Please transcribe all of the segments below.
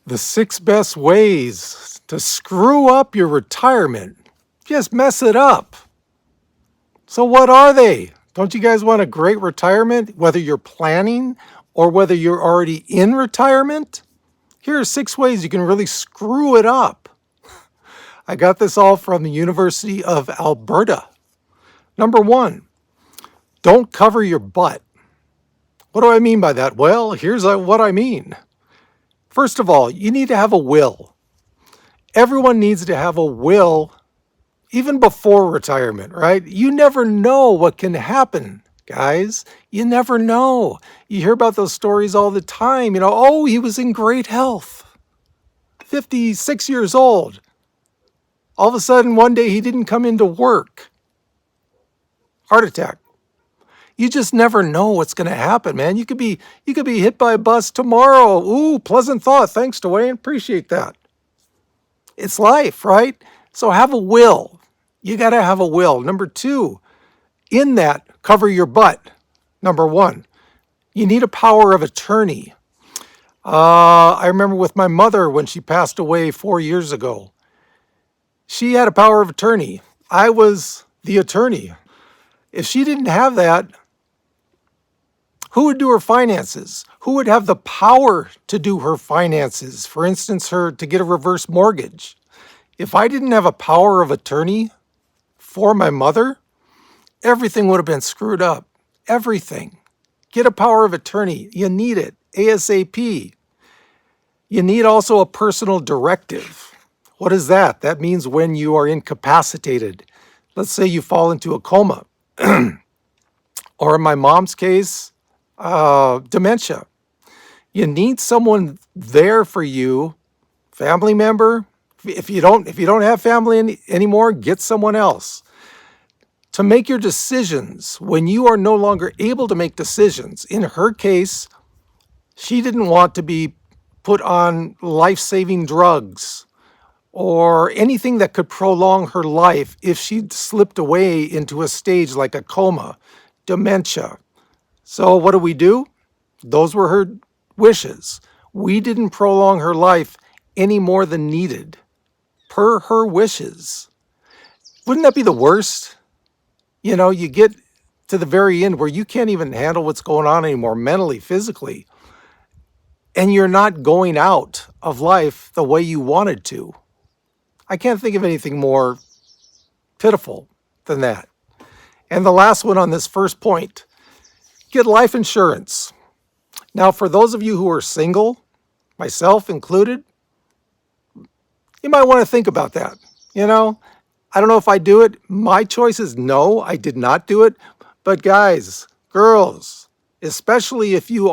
The 6 best ways to screw up your retirement. Just mess it up. So what are they? Don't you guys want a great retirement, whether you're planning or whether you're already in retirement? Here are 6 ways you can really screw it up. I got this all from the University of Alberta. Number 1, don't cover your butt. What do I mean by that? Well, here's what I mean. First of all, you need to have a will. Everyone needs to have a will even before retirement, right? You never know what can happen, guys. You never know. You hear about those stories all the time. Oh, he was in great health, 56 years old. All of a sudden, one day he didn't come into work. Heart attack. You just never know what's going to happen, man. You could be hit by a bus tomorrow. Ooh, pleasant thought. Thanks, Duane. Appreciate that. It's life, right? So have a will. You got to have a will. Number 2, in that, cover your butt. Number 1, you need a power of attorney. I remember with my mother when she passed away 4 years ago. She had a power of attorney. I was the attorney. If she didn't have that, who would do her finances? Who would have the power to do her finances? For instance, to get a reverse mortgage. If I didn't have a power of attorney for my mother, everything would have been screwed up. Everything. Get a power of attorney. You need it. ASAP. You need also a personal directive. What is that? That means when you are incapacitated. Let's say you fall into a coma. Or in my mom's case, dementia. You need someone there for you, family member. If you don't have family anymore, get someone else to make your decisions when you are no longer able to make decisions. In her case, she didn't want to be put on life-saving drugs or anything that could prolong her life if she'd slipped away into a stage like a coma, dementia. So what do? Those were her wishes. We didn't prolong her life any more than needed, per her wishes. Wouldn't that be the worst? You get to the very end where you can't even handle what's going on anymore, mentally, physically, and you're not going out of life the way you wanted to. I can't think of anything more pitiful than that. And the last one on this first point, get life insurance. Now, for those of you who are single, myself included, you might want to think about that. I don't know if I do it. My choice is no, I did not do it. But guys, girls, especially if you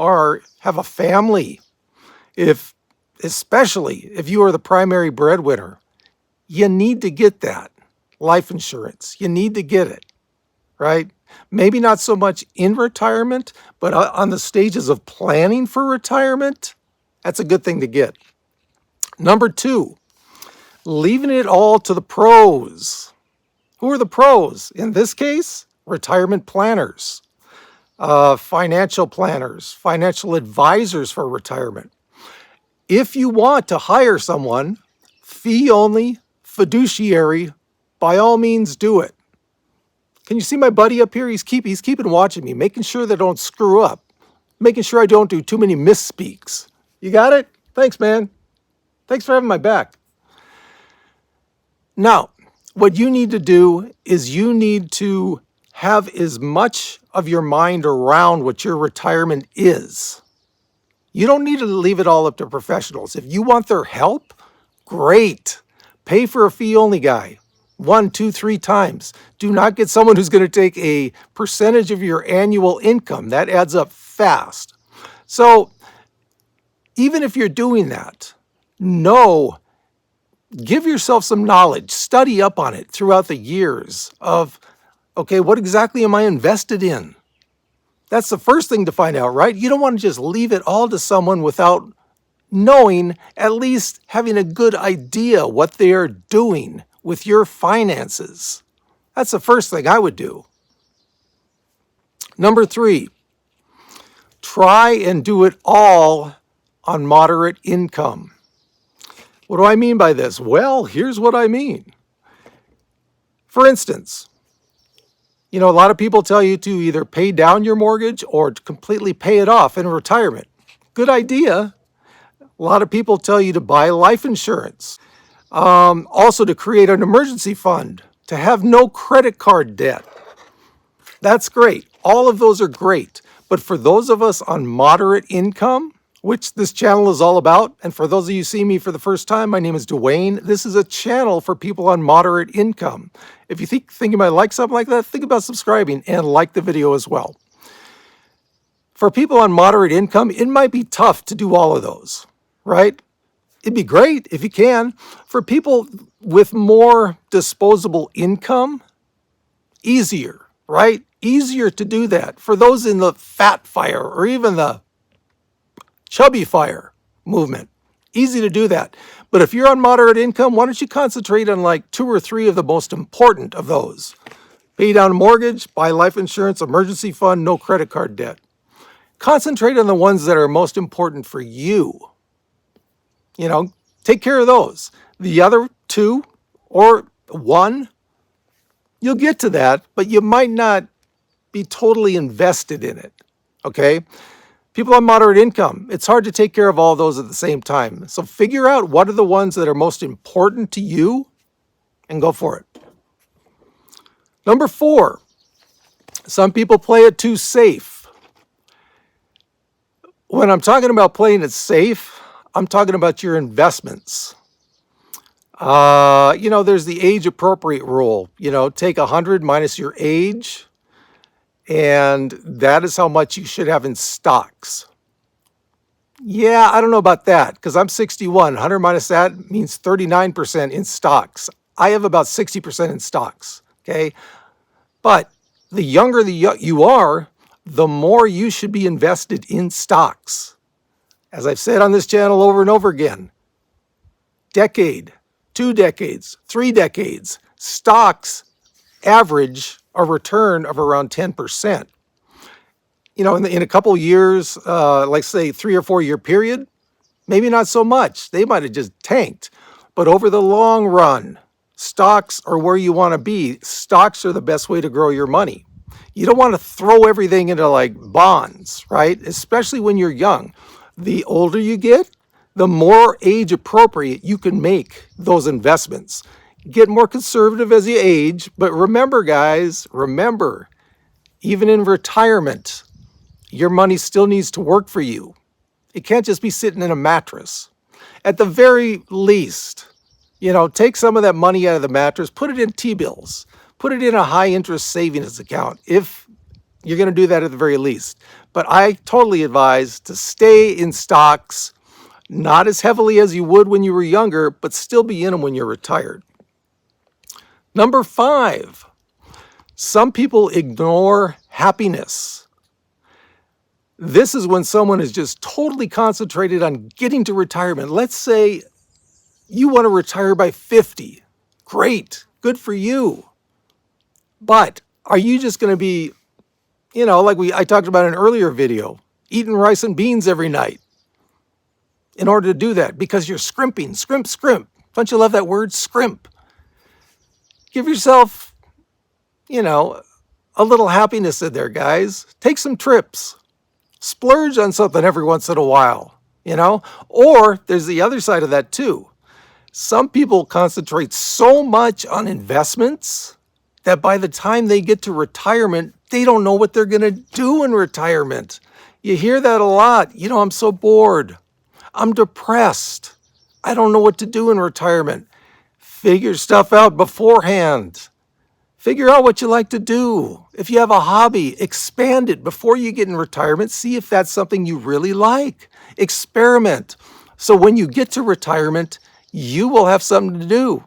have a family, especially if you are the primary breadwinner, you need to get that life insurance. You need to get it, right? Maybe not so much in retirement, but on the stages of planning for retirement, that's a good thing to get. Number 2, leaving it all to the pros. Who are the pros? In this case, retirement planners, financial planners, financial advisors for retirement. If you want to hire someone, fee only, fiduciary, by all means do it. Can you see my buddy up here? He's keeping watching me, making sure that I don't screw up, making sure I don't do too many misspeaks. You got it? Thanks, man. Thanks for having my back. Now, what you need to do is you need to have as much of your mind around what your retirement is. You don't need to leave it all up to professionals. If you want their help, great. Pay for a fee-only guy 1, 2, 3 times. Do not get someone who's going to take a percentage of your annual income. That adds up fast. So even if you're doing that, give yourself some knowledge. Study up on it throughout the years of, okay, what exactly am I invested in? That's the first thing to find out, right? You don't want to just leave it all to someone without knowing, at least having a good idea what they are doing with your finances. That's the first thing I would do. Number 3, try and do it all on moderate income. What do I mean by this? Well, here's what I mean. For instance, a lot of people tell you to either pay down your mortgage or to completely pay it off in retirement. Good idea. A lot of people tell you to buy life insurance. Also to create an emergency fund, to have no credit card debt. That's great. All of those are great. But for those of us on moderate income, which this channel is all about, and for those of you who see me for the first time, my name is Duane. This is a channel for people on moderate income. If you think you might like something like that, think about subscribing and like the video as well. For people on moderate income, it might be tough to do all of those, right? It'd be great if you can. For people with more disposable income, easier, right? Easier to do that. For those in the fat fire or even the chubby fire movement, easy to do that. But if you're on moderate income, why don't you concentrate on like 2 or 3 of the most important of those? Pay down a mortgage, buy life insurance, emergency fund, no credit card debt. Concentrate on the ones that are most important for you. Take care of those. The other 2 or 1, you'll get to that, but you might not be totally invested in it, okay? People on moderate income, it's hard to take care of all those at the same time. So figure out what are the ones that are most important to you and go for it. Number 4, some people play it too safe. When I'm talking about playing it safe, I'm talking about your investments. There's the age appropriate rule. Take 100 minus your age, and that is how much you should have in stocks. Yeah, I don't know about that because I'm 61. 100 minus that means 39% in stocks. I have about 60% in stocks, okay? But the younger you are, the more you should be invested in stocks. As I've said on this channel over and over again, decade, 2 decades, 3 decades, stocks average a return of around 10%. In a couple years, like say 3 or 4 year period, maybe not so much. They might have just tanked. But over the long run, stocks are where you want to be. Stocks are the best way to grow your money. You don't want to throw everything into like bonds, right? Especially when you're young. The older you get, the more age appropriate you can make those investments. Get more conservative as you age, but remember, guys, even in retirement, your money still needs to work for you. It can't just be sitting in a mattress. At the very least, take some of that money out of the mattress, put it in T-bills, put it in a high interest savings account if you're going to do that at the very least. But I totally advise to stay in stocks, not as heavily as you would when you were younger, but still be in them when you're retired. Number 5, some people ignore happiness. This is when someone is just totally concentrated on getting to retirement. Let's say you want to retire by 50. Great, good for you. But are you just going to be, like I talked about in an earlier video, eating rice and beans every night in order to do that because you're scrimping, scrimp. Don't you love that word, scrimp? Give yourself, a little happiness in there, guys. Take some trips. Splurge on something every once in a while, Or there's the other side of that too. Some people concentrate so much on investments that by the time they get to retirement, they don't know what they're going to do in retirement. You hear that a lot. I'm so bored. I'm depressed. I don't know what to do in retirement. Figure stuff out beforehand. Figure out what you like to do. If you have a hobby, expand it before you get in retirement. See if that's something you really like. Experiment. So when you get to retirement, you will have something to do.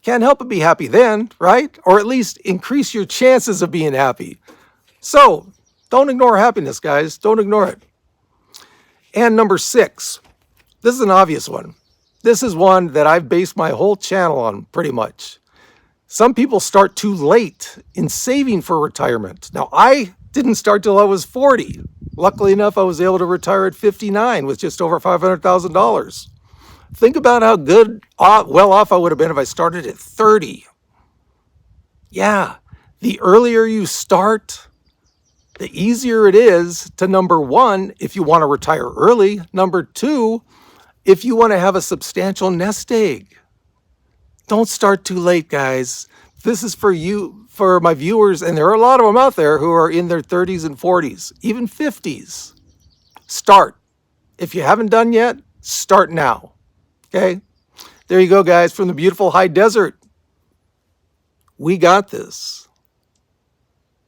Can't help but be happy then, right? Or at least increase your chances of being happy. So don't ignore happiness, guys. Don't ignore it. And number 6, this is an obvious one. This is one that I've based my whole channel on pretty much. Some people start too late in saving for retirement. Now, I didn't start till I was 40. Luckily enough, I was able to retire at 59 with just over $500,000. Think about how well off I would have been if I started at 30. Yeah, the earlier you start, the easier it is to, number one, if you want to retire early, number two, if you want to have a substantial nest egg. Don't start too late, guys. This is for you, for my viewers, and there are a lot of them out there who are in their 30s and 40s, even 50s. Start. If you haven't done yet, start now. Okay? There you go, guys, from the beautiful high desert. We got this.